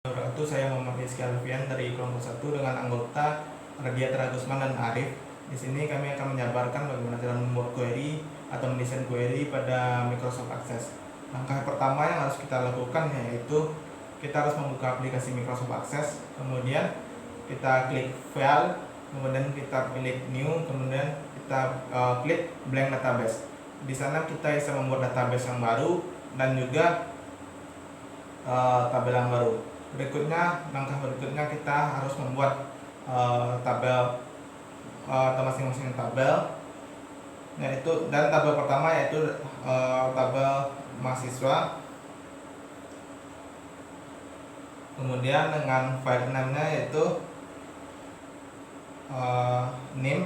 Wabarakatuh. Saya Muhammad Rizky Alfian dari kelompok 1 dengan anggota Radia Teragusman dan Arif. Di sini kami akan menjabarkan bagaimana cara membuat query atau mendesain query pada Microsoft Access. Langkah pertama yang harus kita lakukan yaitu kita harus membuka aplikasi Microsoft Access, kemudian kita klik File, kemudian kita pilih New, kemudian kita klik Blank Database. Di sana kita bisa membuat database yang baru dan juga tabel yang baru. Langkah berikutnya kita harus membuat tabel atau masing-masing tabel, yaitu tabel pertama yaitu tabel mahasiswa, kemudian dengan file name-nya yaitu name,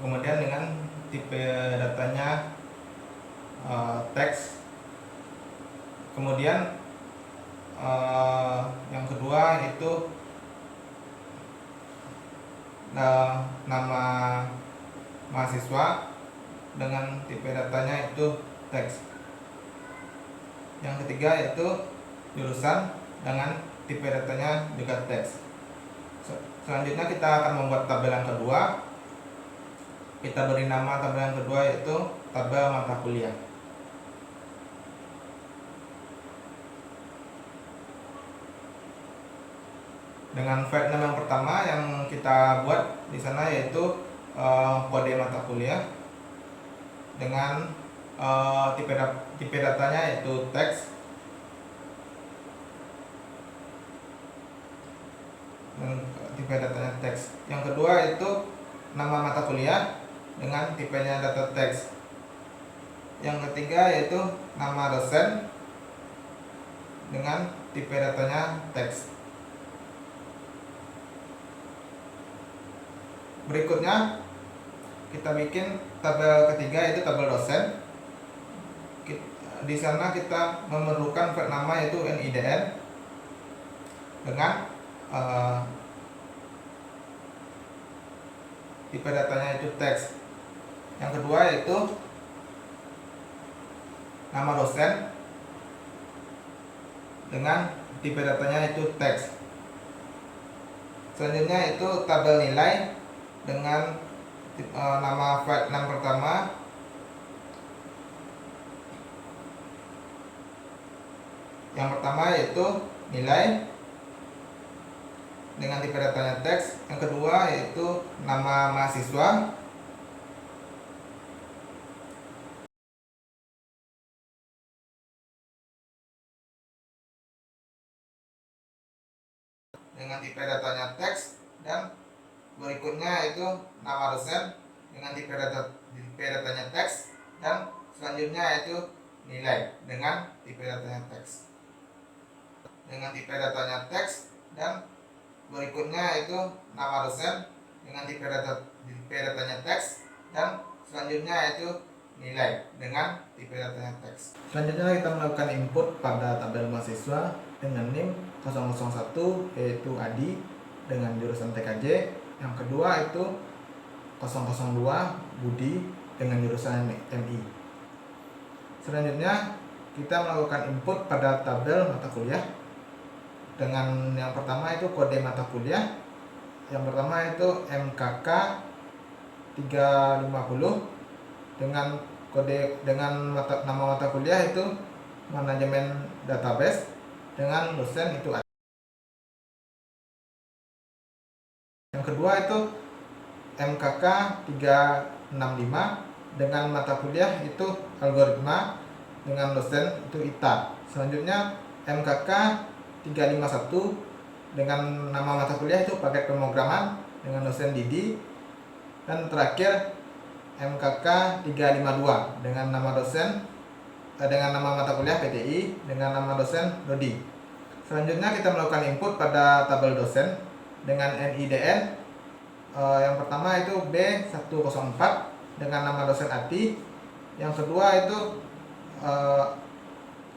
kemudian dengan tipe datanya teks, kemudian yang kedua itu nama mahasiswa dengan tipe datanya itu teks. Yang ketiga yaitu jurusan dengan tipe datanya juga teks. Selanjutnya kita akan membuat tabel yang kedua. Kita beri nama tabel yang kedua yaitu tabel mata kuliah. Dengan file name yang pertama yang kita buat di sana yaitu kode mata kuliah dengan tipe datanya yaitu teks, tipe datanya teks. Yang kedua itu nama mata kuliah dengan tipenya data teks. Yang ketiga yaitu nama dosen dengan tipe datanya teks. Berikutnya kita bikin tabel ketiga yaitu tabel dosen. Di sana kita memerlukan file nama yaitu NIDN dengan tipe datanya itu teks. Yang kedua yaitu nama dosen dengan tipe datanya itu teks. Selanjutnya itu tabel nilai dengan nama file name pertama, yang pertama yaitu nilai dengan tipe datanya teks. Yang kedua yaitu nama mahasiswa dengan tipe datanya teks, dan berikutnya itu nama dosen dengan tipe datanya teks, dan selanjutnya itu nilai dengan tipe datanya teks dengan tipe datanya teks, dan berikutnya itu nama dosen dengan tipe datanya teks, dan selanjutnya itu nilai dengan tipe datanya teks. Selanjutnya kita melakukan input pada tabel mahasiswa dengan NIM 001 yaitu Adi dengan jurusan TKJ. Yang kedua itu 002 Budi dengan jurusan MI. Selanjutnya kita melakukan input pada tabel mata kuliah dengan yang pertama itu kode mata kuliah. Yang pertama itu MKK 350 dengan nama mata kuliah itu manajemen database dengan dosen itu. Yang kedua itu MKK 365 dengan mata kuliah itu algoritma dengan dosen itu ITA. Selanjutnya MKK 351 dengan nama mata kuliah itu paket pemrograman dengan dosen Didi. Dan terakhir MKK 352 dengan nama mata kuliah PTI dengan nama dosen Dodi. Selanjutnya kita melakukan input pada tabel dosen dengan NIDN. Yang pertama itu B104 dengan nama dosen Ati. Yang kedua itu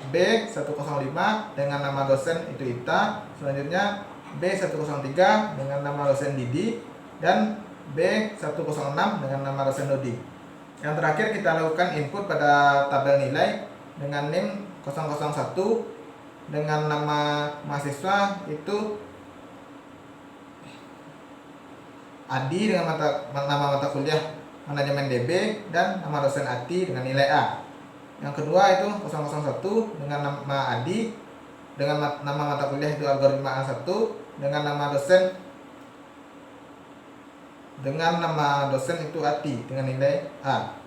B105 dengan nama dosen itu Ita. Selanjutnya B103 dengan nama dosen Didi, dan B106 dengan nama dosen Dodi. Yang terakhir kita lakukan input pada tabel nilai dengan NIM 001 dengan nama mahasiswa itu Adi dengan nama mata kuliah manajemen DB, dan nama dosen Ati dengan nilai A. Yang kedua itu 001 dengan nama Adi dengan nama mata kuliah itu algoritma A1 dengan nama dosen itu Ati dengan nilai A.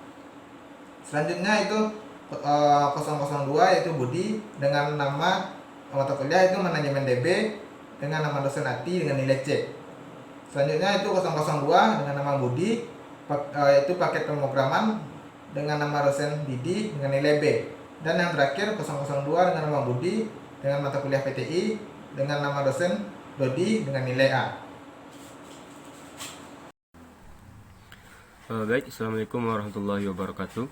Selanjutnya itu 002 yaitu Budi dengan nama mata kuliah itu manajemen DB dengan nama dosen Ati dengan nilai C. Selanjutnya itu 002 dengan nama Budi itu paket pemrograman dengan nama dosen Didi dengan nilai B. Dan yang terakhir 002 dengan nama Budi dengan mata kuliah PTI dengan nama dosen Dodi dengan nilai A. Baik, Assalamualaikum warahmatullahi wabarakatuh.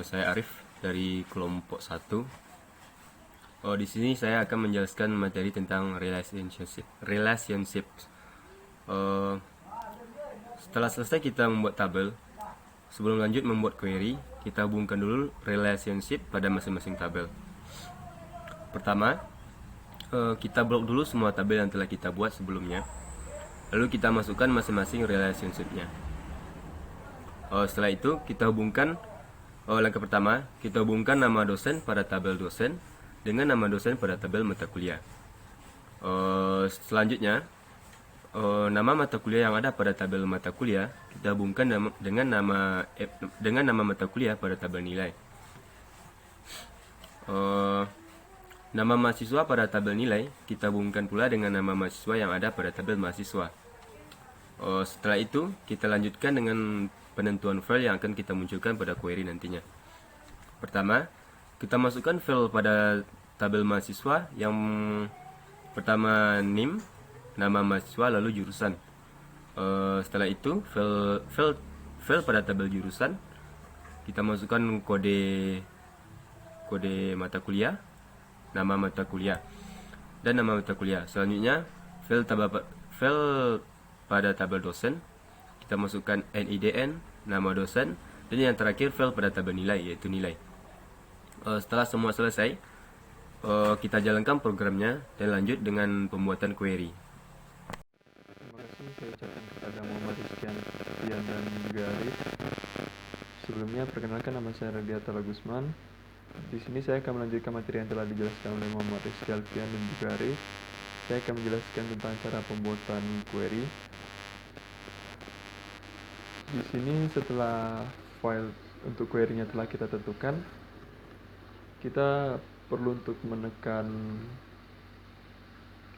Saya Arif dari kelompok 1. Di sini saya akan menjelaskan materi tentang relationship. Setelah selesai kita membuat tabel, sebelum lanjut membuat query, kita hubungkan dulu relationship pada masing-masing tabel. Pertama, kita blok dulu semua tabel yang telah kita buat sebelumnya, lalu kita masukkan masing-masing relationship-nya. Setelah itu kita hubungkan, langkah pertama kita hubungkan nama dosen pada tabel dosen dengan nama dosen pada tabel mata kuliah. Selanjutnya nama mata kuliah yang ada pada tabel mata kuliah kita hubungkan dengan nama mata kuliah pada tabel nilai. Nama mahasiswa pada tabel nilai kita hubungkan pula dengan nama mahasiswa yang ada pada tabel mahasiswa. Setelah itu kita lanjutkan dengan penentuan file yang akan kita munculkan pada query nantinya. Pertama, kita masukkan file pada tabel mahasiswa yang pertama NIM, nama mahasiswa, lalu jurusan. Setelah itu file pada tabel jurusan kita masukkan kode mata kuliah, nama mata kuliah, dan nama mata kuliah. Selanjutnya file pada tabel dosen kita masukkan NIDN, nama dosen, dan yang terakhir file pada tabel nilai yaitu nilai. Setelah semua selesai, kita jalankan programnya dan lanjut dengan pembuatan query. Terima kasih saya ucapkan kepada Muhammad Rizkian Fian dan juga Arif. Sebelumnya perkenalkan, nama saya Radiatul Gusman. Di sini saya akan melanjutkan materi yang telah dijelaskan oleh Muhammad Rizkian Fian dan juga Arif. Saya akan menjelaskan tentang cara pembuatan query. Di sini setelah file untuk query-nya telah kita tentukan, kita perlu untuk menekan,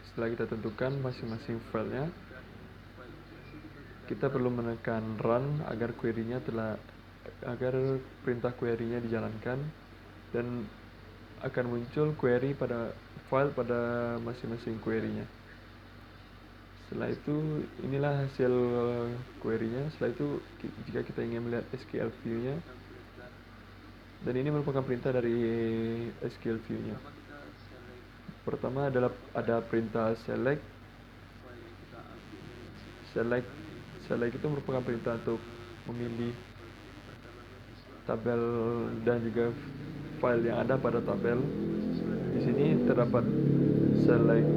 setelah kita tentukan masing-masing filenya, kita perlu menekan run agar perintah query-nya dijalankan dan akan muncul query pada file pada masing-masing query-nya. Setelah itu inilah hasil query-nya. Setelah itu jika kita ingin melihat SQL view-nya, dan ini merupakan perintah dari SQL view-nya. Pertama adalah ada perintah select itu merupakan perintah untuk memilih tabel dan juga file yang ada pada tabel. Di sini terdapat select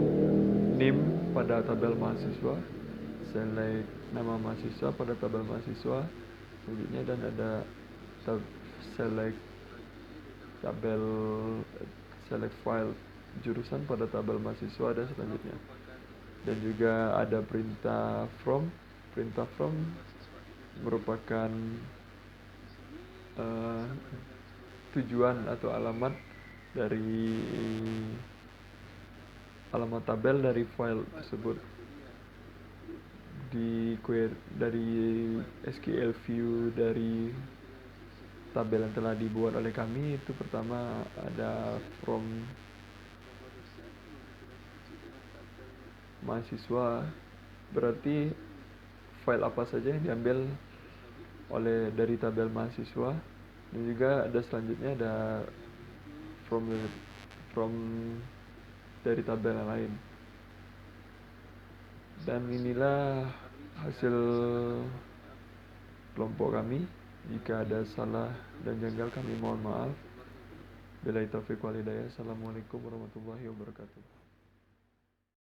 name pada tabel mahasiswa, select nama mahasiswa pada tabel mahasiswa selanjutnya, dan ada select file jurusan pada tabel mahasiswa dan selanjutnya. Dan juga ada perintah from merupakan tujuan atau alamat tabel dari file tersebut. Dari SQL view dari tabel yang telah dibuat oleh kami, itu pertama ada from mahasiswa, berarti file apa saja yang diambil dari tabel mahasiswa, dan juga ada selanjutnya ada from dari tabel yang lain. Dan inilah hasil kelompok kami. Jika ada salah dan janggal kami mohon maaf. Billahi taufiq wal hidayah. Assalamualaikum warahmatullahi wabarakatuh.